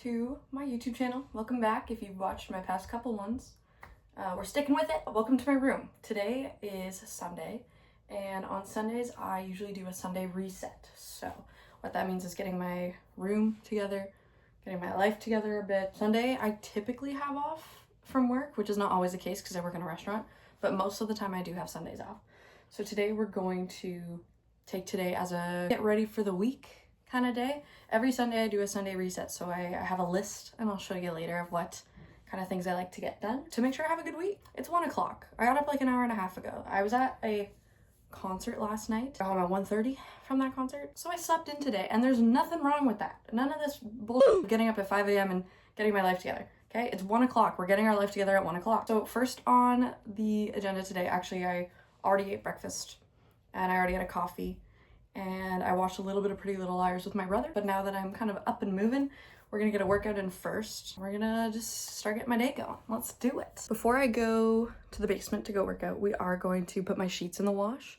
to my YouTube channel. Welcome back if you've watched my past couple ones. We're sticking with it. Welcome to my room. Today is Sunday, and on Sundays I usually do a Sunday reset. So what that means is getting my room together, getting my life together a bit. Sunday I typically have off from work, which is not always the case because I work in a restaurant, but most of the time I do have Sundays off. So today we're going to take today as a get ready for the week kind of day. Every Sunday I do a Sunday reset, so I have a list, and I'll show you later of what kind of things I like to get done to make sure I have a good week. It's 1 o'clock. I got up like an hour and a half ago. I was at a concert last night. I got home at 1:30 from that concert, so I slept in today, and there's nothing wrong with that. None of this bullshit getting up at 5 a.m. and getting my life together. Okay, it's 1 o'clock. We're getting our life together at 1 o'clock. So first on the agenda today, actually I already ate breakfast and I already had a coffee. And I watched a little bit of Pretty Little Liars with my brother. But now that I'm kind of up and moving, we're gonna get a workout in first. We're gonna just start getting my day going. Let's do it. Before I go to the basement to go work out, we are going to put my sheets in the wash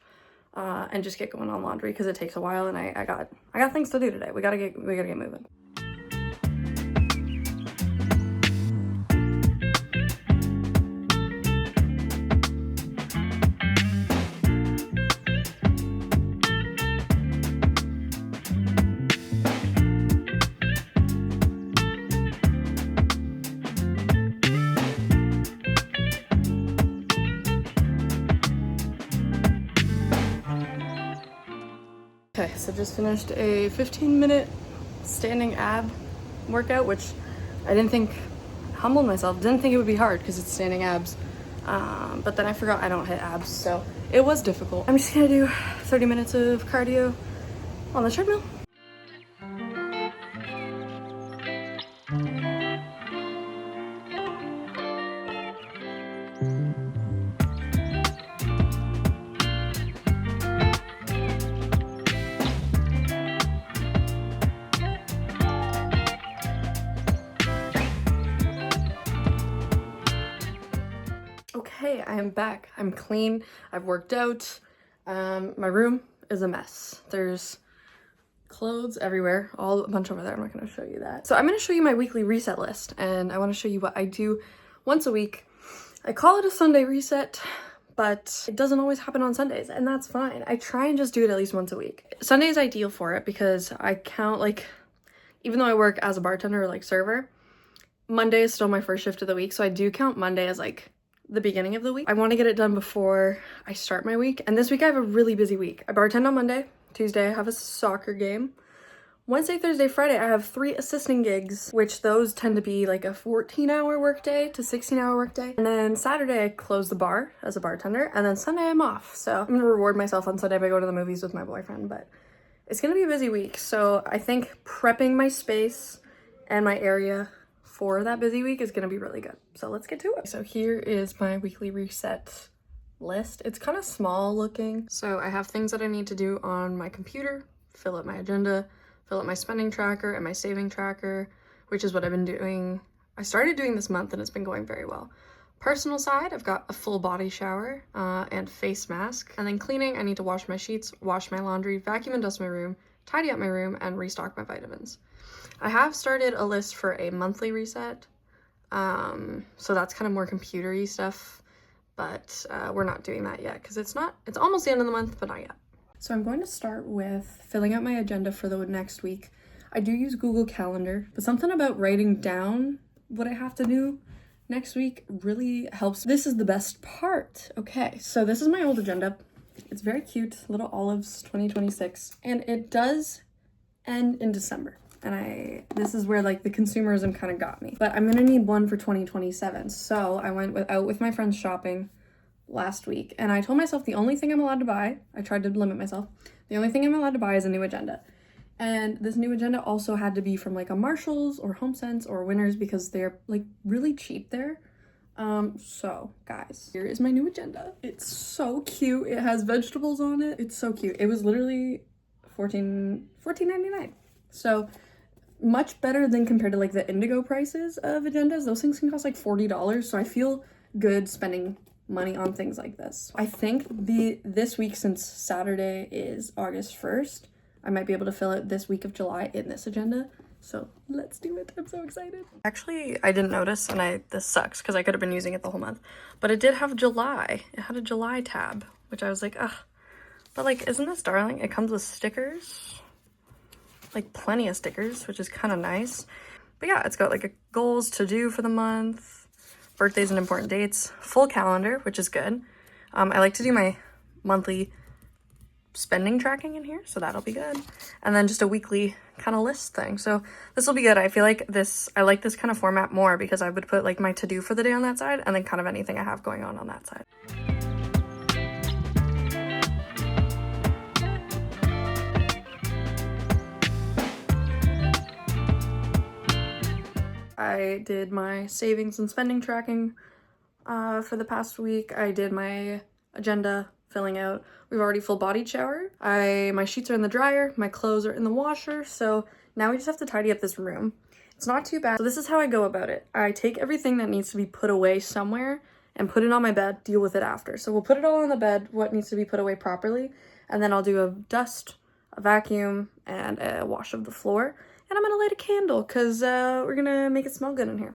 and just get going on laundry because it takes a while, and I got things to do today. We gotta get moving. Okay, so just finished a 15-minute standing ab workout, which I didn't think, humbled myself, didn't think it would be hard because it's standing abs. But then I forgot I don't hit abs, so it was difficult. I'm just gonna do 30 minutes of cardio on the treadmill. Okay, I am back. I'm clean. I've worked out. My room is a mess. There's clothes everywhere, a bunch over there. I'm not going to show you that. So I'm going to show you my weekly reset list, and I want to show you what I do once a week. I call it a Sunday reset, but it doesn't always happen on Sundays, and that's fine. I try and just do it at least once a week. Sunday is ideal for it because I count, like, even though I work as a bartender or like server, Monday is still my first shift of the week, so I do count Monday as like the beginning of the week. I want to get it done before I start my week, and this week I have a really busy week. I bartend on Monday. Tuesday I have a soccer game. Wednesday, Thursday, Friday I have 3 assisting gigs, which those tend to be like a 14-hour workday to 16-hour workday. And then Saturday I close the bar as a bartender, and then Sunday I'm off. So I'm gonna reward myself on Sunday by going to the movies with my boyfriend, but it's gonna be a busy week. So I think prepping my space and my area for that busy week is gonna be really good. So let's get to it. So here is my weekly reset list. It's kind of small looking. So I have things that I need to do on my computer, fill up my agenda, fill up my spending tracker and my saving tracker, which is what I've been doing. I started doing this month and it's been going very well. Personal side, I've got a full body shower and face mask. And then cleaning, I need to wash my sheets, wash my laundry, vacuum and dust my room, tidy up my room, and restock my vitamins. I have started a list for a monthly reset, so that's kind of more computer-y stuff, but we're not doing that yet because it's almost the end of the month, but not yet. So I'm going to start with filling out my agenda for the next week. I do use Google Calendar, but something about writing down what I have to do next week really helps. This is the best part. Okay, so this is my old agenda. It's very cute, Little Olives 2026, and it does end in December. And this is where like the consumerism kind of got me. But I'm gonna need one for 2027. So I went out with my friends shopping last week, and I told myself the only thing I'm allowed to buy, I tried to limit myself, the only thing I'm allowed to buy is a new agenda. And this new agenda also had to be from like a Marshalls or HomeSense or Winners because they're like really cheap there. So guys, here is my new agenda. It's so cute. It has vegetables on it. It's so cute. It was literally $14.99. So much better than compared to like the Indigo prices of agendas. Those things can cost like $40, so I feel good spending money on things like this. I think this week, since Saturday is August 1st, I might be able to fill out this week of July in this agenda So let's do it. I'm so excited. Actually, I didn't notice, and this sucks because I could have been using it the whole month, but it did have July. It had a July tab, which I was like, ugh. But like, isn't this darling? It comes with stickers, like plenty of stickers, which is kind of nice. But yeah, it's got like goals to do for the month, birthdays and important dates, full calendar, which is good. I like to do my monthly spending tracking in here, so that'll be good. And then just a weekly kind of list thing. So this will be good. I feel like I like this kind of format more because I would put like my to-do for the day on that side and then kind of anything I have going on that side. I did my savings and spending tracking for the past week. I did my agenda filling out. We've already full body showered. My sheets are in the dryer, my clothes are in the washer, so now we just have to tidy up this room. It's not too bad. So this is how I go about it. I take everything that needs to be put away somewhere and put it on my bed, deal with it after. So we'll put it all on the bed, what needs to be put away properly, and then I'll do a dust, a vacuum, and a wash of the floor. And I'm gonna light a candle because we're gonna make it smell good in here.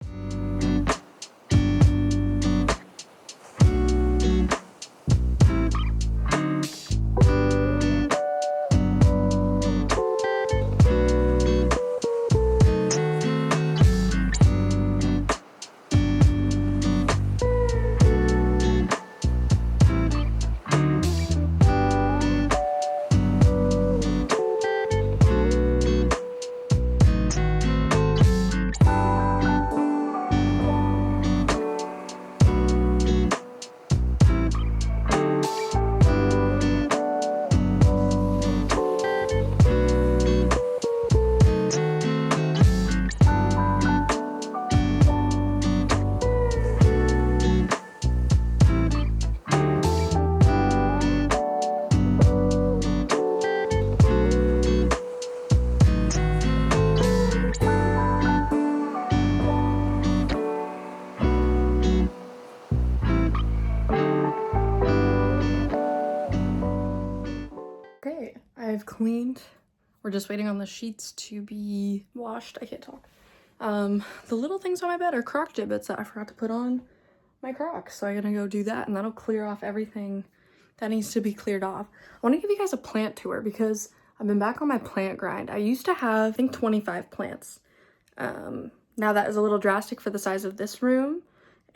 Okay, I've cleaned. We're just waiting on the sheets to be washed. I can't talk. The little things on my bed are Croc gibbets that I forgot to put on my Crocs. So I'm gonna go do that and that'll clear off everything that needs to be cleared off. I wanna give you guys a plant tour because I've been back on my plant grind. I used to have, I think, 25 plants. Now that is a little drastic for the size of this room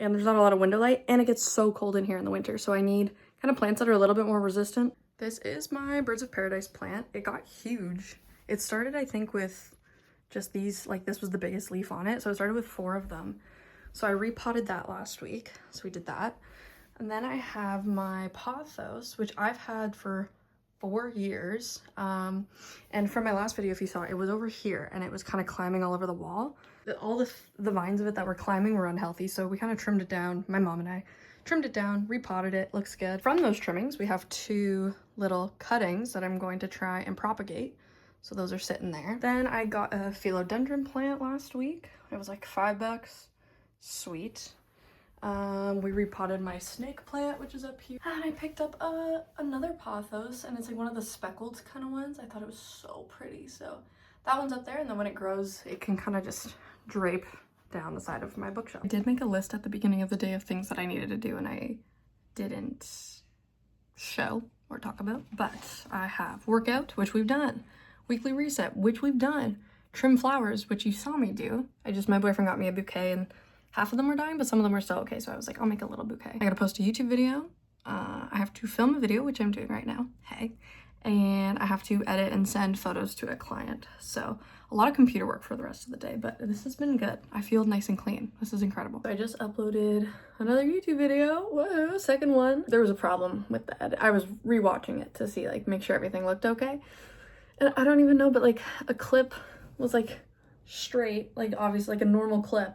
and there's not a lot of window light and it gets so cold in here in the winter. So I need kind of plants that are a little bit more resistant. This is my Birds of Paradise plant. It got huge. It started, I think, with just these, like this was the biggest leaf on it. So it started with 4 of them. So I repotted that last week. So we did that. And then I have my pothos, which I've had for 4 years. And from my last video, if you saw it, it was over here and it was kind of climbing all over the wall. All the vines of it that were climbing were unhealthy. So we kind of trimmed it down, my mom and I. Trimmed it down, repotted it, looks good. From those trimmings, we have 2 little cuttings that I'm going to try and propagate. So those are sitting there. Then I got a philodendron plant last week. It was like $5. Sweet. We repotted my snake plant, which is up here. And I picked up another pothos, and it's like one of the speckled kind of ones. I thought it was so pretty. So that one's up there, and then when it grows, it can kind of just drape down the side of my bookshelf. I did make a list at the beginning of the day of things that I needed to do and I didn't show or talk about, but I have workout, which we've done, weekly reset, which we've done, trim flowers, which you saw me do. My boyfriend got me a bouquet and half of them were dying, but some of them were still okay. So I was like, I'll make a little bouquet. I gotta post a YouTube video. I have to film a video, which I'm doing right now. Hey. And I have to edit and send photos to a client. So a lot of computer work for the rest of the day, but this has been good. I feel nice and clean. This is incredible. I just uploaded another YouTube video. Whoa, second one. There was a problem with the edit. I was rewatching it to see, like, make sure everything looked okay. And I don't even know, but like a clip was like straight, like obviously like a normal clip.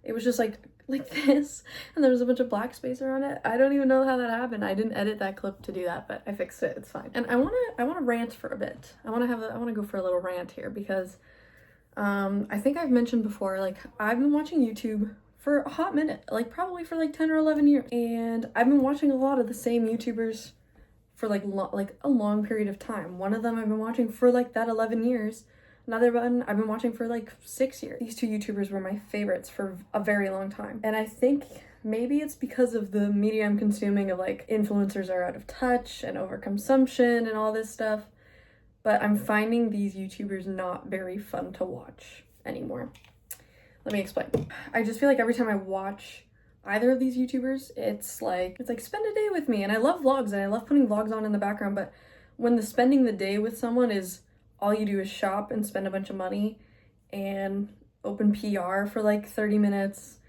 It was just like this, and there was a bunch of black space around it. I don't even know how that happened. I didn't edit that clip to do that, but I fixed it. It's fine. And I wanna rant for a bit. I wanna go for a little rant here because I think I've mentioned before, like, I've been watching YouTube for a hot minute, like probably for like 10 or 11 years, and I've been watching a lot of the same YouTubers for like a long period of time. One of them I've been watching for like that 11 years. Another one I've been watching for like 6 years. These two YouTubers were my favorites for a very long time. And I think maybe it's because of the media I'm consuming of like influencers are out of touch and overconsumption and all this stuff. But I'm finding these YouTubers not very fun to watch anymore. Let me explain. I just feel like every time I watch either of these YouTubers, it's like spend a day with me. And I love vlogs and I love putting vlogs on in the background, but when spending the day with someone is all you do is shop and spend a bunch of money and open PR for like 30 minutes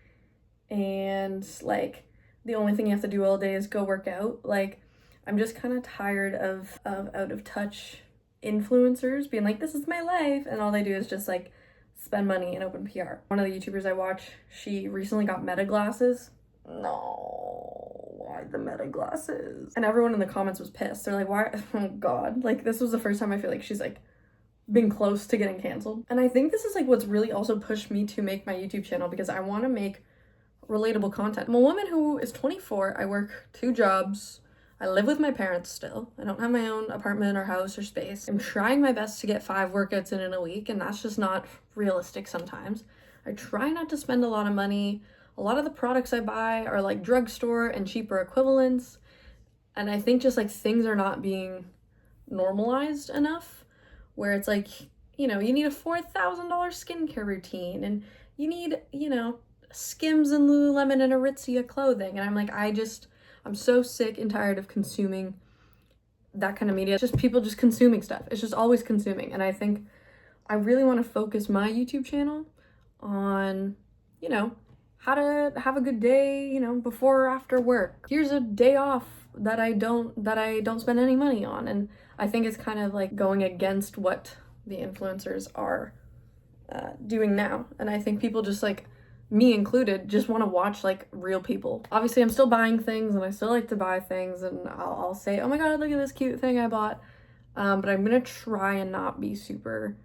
and like the only thing you have to do all day is go work out, like I'm just kind of tired of out of touch influencers being like, this is my life, and all they do is just like spend money and open PR. One of the YouTubers I watch, she recently got Meta glasses. No, why the Meta glasses? And everyone in the comments was pissed. They're like, why? Oh God, like this was the first time I feel like she's like been close to getting canceled. And I think this is like what's really also pushed me to make my YouTube channel, because I want to make relatable content. I'm a woman who is 24. I work 2 jobs. I live with my parents still. I don't have my own apartment or house or space. I'm trying my best to get 5 workouts in a week, and that's just not realistic sometimes. I try not to spend a lot of money. A lot of the products I buy are like drugstore and cheaper equivalents. And I think just like things are not being normalized enough, where it's like, you know, you need a $4,000 skincare routine and you need, you know, Skims and Lululemon and Aritzia clothing. And I'm like, I'm so sick and tired of consuming that kind of media. It's just people just consuming stuff. It's just always consuming. And I think I really want to focus my YouTube channel on, you know, how to have a good day, you know, before or after work. Here's a day off that I don't spend any money on. And I think it's kind of like going against what the influencers are doing now. And I think people just like, me included, just want to watch like real people. Obviously I'm still buying things and I still like to buy things, and I'll say, oh my God, look at this cute thing I bought. But I'm gonna try and not be super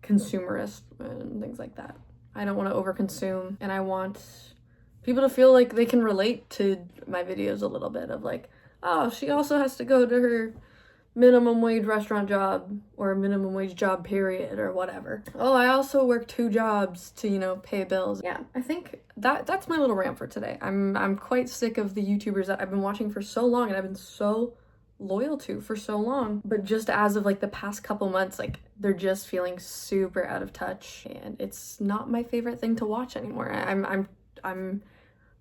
consumerist and things like that. I don't want to overconsume, and I want people to feel like they can relate to my videos a little bit of like, oh, she also has to go to her minimum wage restaurant job or minimum wage job period or whatever. Oh, I also work 2 jobs to, you know, pay bills. Yeah, I think that's my little rant for today. I'm quite sick of the YouTubers that I've been watching for so long and I've been so loyal to for so long, but just as of like the past couple months, like they're just feeling super out of touch, and it's not my favorite thing to watch anymore. I'm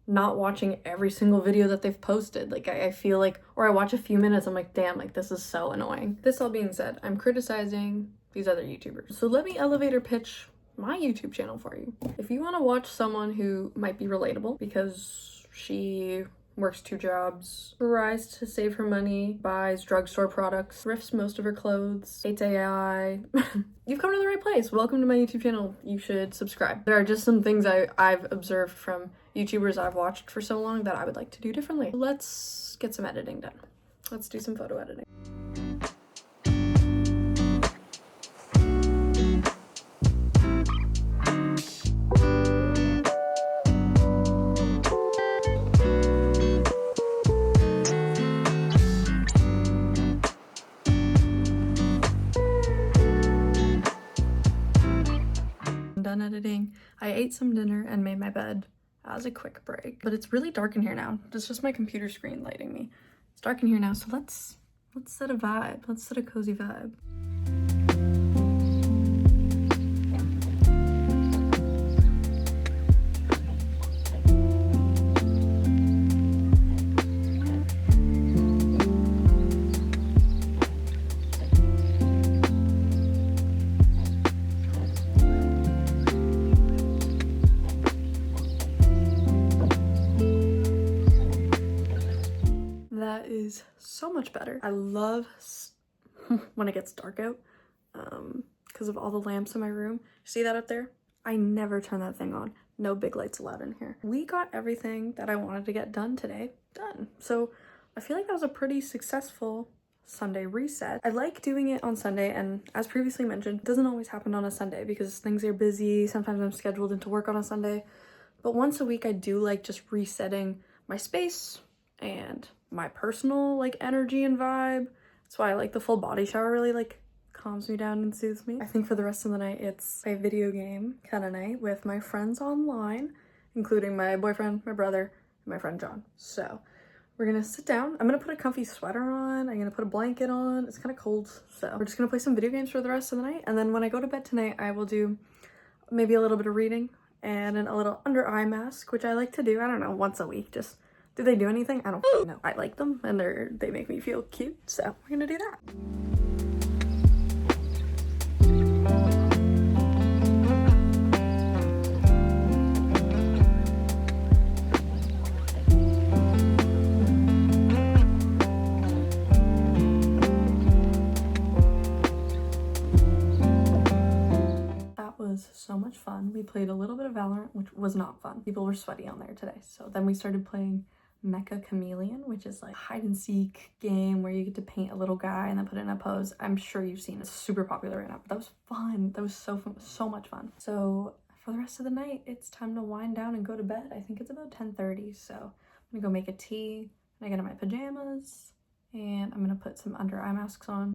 not watching every single video that they've posted. Like I feel like, or I watch a few minutes, I'm like, damn, like this is so annoying. This all being said, I'm criticizing these other YouTubers. So let me elevator pitch my YouTube channel for you. If you want to watch someone who might be relatable because she works 2 jobs, tries to save her money, buys drugstore products, thrifts most of her clothes, hates AI, you've come to the right place. Welcome to my YouTube channel. You should subscribe. There are just some things I've observed from YouTubers I've watched for so long that I would like to do differently. Let's get some editing done. Let's do some photo editing. Done editing. I ate some dinner and made my bed as a quick break, but it's really dark in here now. It's just my computer screen lighting me. It's dark in here now, so let's set a vibe. Let's set a cozy vibe. That is so much better. I love when it gets dark out because of all the lamps in my room. See that up there? I never turn that thing on. No big lights allowed in here. We got everything that I wanted to get done today done. So I feel like that was a pretty successful Sunday reset. I like doing it on Sunday, and as previously mentioned, it doesn't always happen on a Sunday because things are busy. Sometimes I'm scheduled into work on a Sunday, but once a week I do like just resetting my space and my personal like energy and vibe. That's why I like the full body shower really like calms me down and soothes me. I think for the rest of the night, it's a video game kind of night with my friends online, including my boyfriend, my brother, and my friend John. So we're gonna sit down. I'm gonna put a comfy sweater on. I'm gonna put a blanket on. It's kind of cold. So we're just gonna play some video games for the rest of the night. And then when I go to bed tonight, I will do maybe a little bit of reading and a little under eye mask, which I like to do, I don't know, once a week. Just, do they do anything? I don't know. I like them and they make me feel cute. So we're gonna do that. So much fun. We played a little bit of Valorant, which was not fun. People were sweaty on there today. So then we started playing Mecha Chameleon, which is like a hide and seek game where you get to paint a little guy and then put it in a pose. I'm sure you've seen it. It's super popular right now. But that was fun. That was so fun, so much fun. So for the rest of the night, it's time to wind down and go to bed. I think it's about 10:30. So I'm gonna go make a tea and I get in my pajamas and I'm gonna put some under eye masks on.